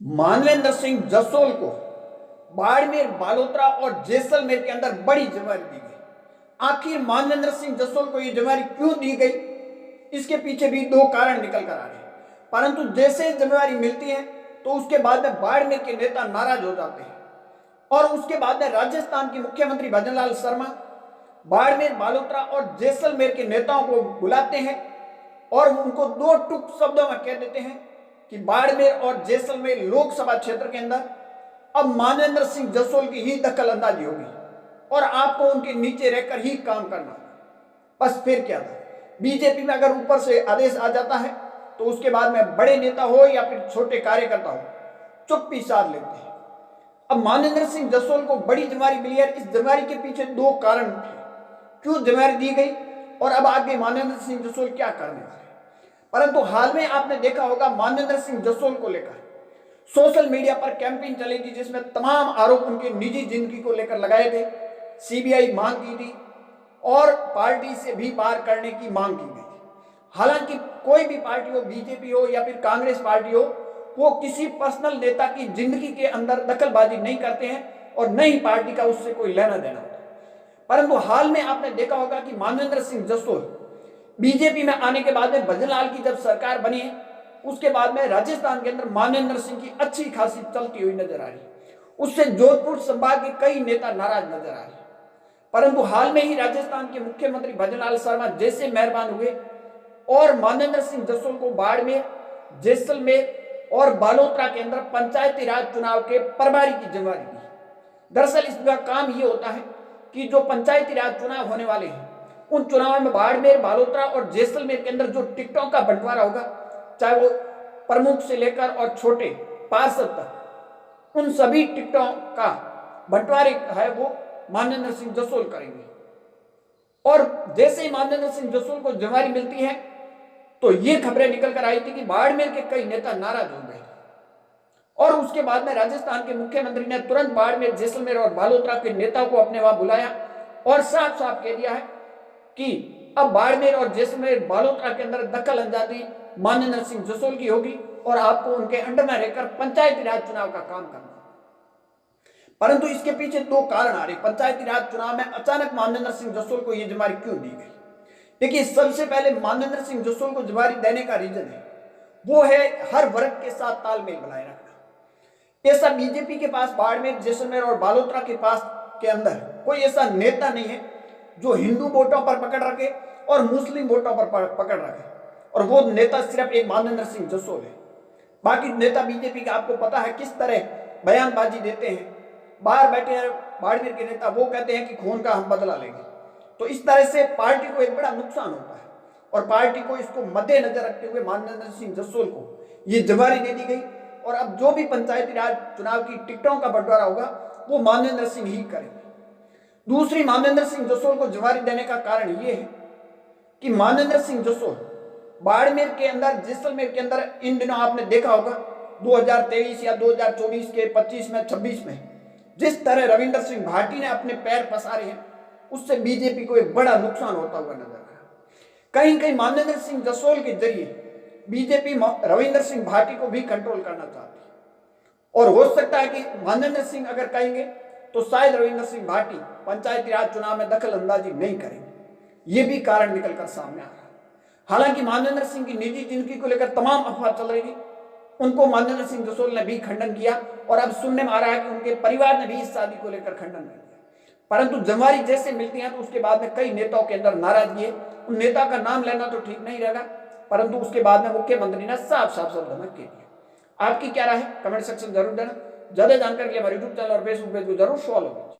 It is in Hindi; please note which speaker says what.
Speaker 1: मानवेंद्र सिंह जसोल को बाड़मेर, बालोतरा और जैसलमेर के अंदर बड़ी जिम्मेदारी दी गई। आखिर मानवेंद्र सिंह जसोल को यह जिम्मेदारी क्यों दी गई, इसके पीछे भी दो कारण निकल कर आ रहे हैं। परंतु जैसे जिम्मेदारी मिलती है तो उसके बाद में बाड़मेर के नेता नाराज हो जाते हैं और उसके बाद में राजस्थान के मुख्यमंत्री भजनलाल शर्मा बाड़मेर, बालोतरा और जैसलमेर के नेताओं को बुलाते हैं और उनको दो टुक शब्दों में कह देते हैं कि बाड़मेर और जैसलमेर लोकसभा क्षेत्र के अंदर अब मानवेंद्र सिंह जसोल की ही दखल अंदाजी होगी और आपको उनके नीचे रहकर ही काम करना। बस फिर क्या था, बीजेपी में अगर ऊपर से आदेश आ जाता है तो उसके बाद में बड़े नेता हो या फिर छोटे कार्यकर्ता हो चुप्पी साध लेते हैं। अब मानवेंद्र सिंह जसोल को बड़ी जिम्मेदारी मिली है। इस जिम्मेदारी के पीछे दो कारण थे, क्यों जिम्मेदारी दी गई और अब आगे मानवेंद्र सिंह जसोल क्या करने वाले। परंतु हाल में आपने देखा होगा मानवेंद्र सिंह जसोल को लेकर सोशल मीडिया पर कैंपेन चली थी जिसमें तमाम आरोप उनकी निजी जिंदगी को लेकर लगाए थे। सीबीआई मांग की थी और पार्टी से भी बाहर करने की मांग की गई थी। हालांकि कोई भी पार्टी हो, बीजेपी हो या फिर कांग्रेस पार्टी हो, वो किसी पर्सनल नेता की जिंदगी के अंदर दखलबाजी नहीं करते हैं और न ही पार्टी का उससे कोई लेना देना होता। परंतु हाल में आपने देखा होगा कि मानवेंद्र सिंह जसोल बीजेपी में आने के बाद में भजनलाल की जब सरकार बनी है उसके बाद में राजस्थान के अंदर मानवेंद्र सिंह की अच्छी खासी चलती हुई नजर आ रही है। उससे जोधपुर संभाग के कई नेता नाराज नजर आ रहे हैं। परंतु हाल में ही राजस्थान के मुख्यमंत्री भजनलाल शर्मा जैसे मेहरबान हुए और मानवेंद्र सिंह जसोल को बाड़मेर, जैसलमेर और बालोतरा के अंदर पंचायती राज चुनाव के प्रभारी की जिम्मेदारी दी। दरअसल इसका काम ये होता है कि जो पंचायती राज चुनाव होने वाले हैं उन चुनाव में बाड़मेर, बालोतरा और जैसलमेर के अंदर जो टिकटों का बंटवारा होगा, चाहे वो प्रमुख से लेकर और छोटे पार्षद तक, उन सभी टिकटों का बंटवारे है वो मानवेंद्र सिंह जसोल करेंगे। और जैसे ही मानवेंद्र सिंह जसोल को जिम्मेदारी मिलती है तो ये खबरें निकल कर आई थी कि बाड़मेर के कई नेता नाराज हो गए और उसके बाद में राजस्थान के मुख्यमंत्री ने तुरंत बाड़मेर, जैसलमेर और बालोतरा के नेताओं को अपने वहां बुलाया और साफ साफ कह दिया है कि अब बाड़मेर और जैसलमेर, बालोतरा के अंदर दखल अंदाजी मानवेंद्र सिंह जसोल की होगी और आपको उनके अंडर में रहकर पंचायती राज चुनाव का काम करना। परंतु इसके पीछे दो कारण आ रहे। पंचायती राज चुनाव में अचानक मानवेंद्र सिंह जसोल को यह जिम्मेदारी क्यों दी गई? देखिए, सबसे पहले मानवेंद्र सिंह जसोल को जिम्मेदारी देने का रीजन है वो है हर वर्ग के साथ तालमेल बनाए रखना। ऐसा बीजेपी के पास बाड़मेर, जैसलमेर और बालोतरा के पास के अंदर कोई ऐसा नेता नहीं है जो हिंदू वोटों पर पकड़ रखे और मुस्लिम वोटों पर पकड़ रखे, और वो नेता सिर्फ एक मानवेंद्र सिंह जसोल है। बाकी नेता बीजेपी का आपको पता है किस तरह बयानबाजी देते हैं। बाहर बैठे हैं बाड़मेर के नेता, वो कहते हैं कि खून का हम बदला लेंगे। तो इस तरह से पार्टी को एक बड़ा नुकसान होता है और पार्टी को इसको मद्देनजर रखते हुए मानवेंद्र सिंह जसोल को ये जिम्मेदारी दे दी गई और अब जो भी पंचायती राज चुनाव की टिकटों का बंटवारा होगा वो मानवेंद्र सिंह ही करेंगे। दूसरी, मानवेंद्र सिंह जसोल को जिम्मेदारी देने का कारण ये है कि मानवेंद्र सिंह जसोल बाड़मेर के अंदर, जैसलमेर के अंदर इन दिनों आपने देखा होगा 2023 या 2024 के 25 में, 26 में जिस तरह रविंदर सिंह भाटी ने अपने पैर पसारे हैं उससे बीजेपी को एक बड़ा नुकसान होता हुआ नजर आया। कहीं कहीं मानवेंद्र सिंह जसोल के जरिए बीजेपी रविंदर सिंह भाटी को भी कंट्रोल करना चाहती है और हो सकता है कि मानवेंद्र सिंह अगर कहेंगे तो शायद रविंदर सिंह भाटी पंचायती राज चुनाव में दखल अंदाजी नहीं करेंगे। ये भी कारण निकलकर सामने आ रहा है। हालांकि मानवेंद्र सिंह की निजी जिंदगी को लेकर तमाम अफवाह चल रही थी, उनको मानवेंद्र सिंह जसोल ने भी खंडन किया और अब सुनने में आ रहा है कि उनके परिवार ने भी इस शादी को लेकर खंडन कर दिया। परंतु जिम्मेदारी जैसे मिलती है तो उसके बाद में कई नेताओं के अंदर नाराजगी है। उन नेता का नाम लेना तो ठीक नहीं रहेगा, परंतु उसके बाद में मुख्यमंत्री ने साफ साफ शब्दों में कह दिया। आपकी क्या राय है? कमेंट सेक्शन जरूर देना। ज्यादा जानकारी के लिए हमारे यूट्यूब चैनल और फेसबुक पेज को जरूर फॉलो करें।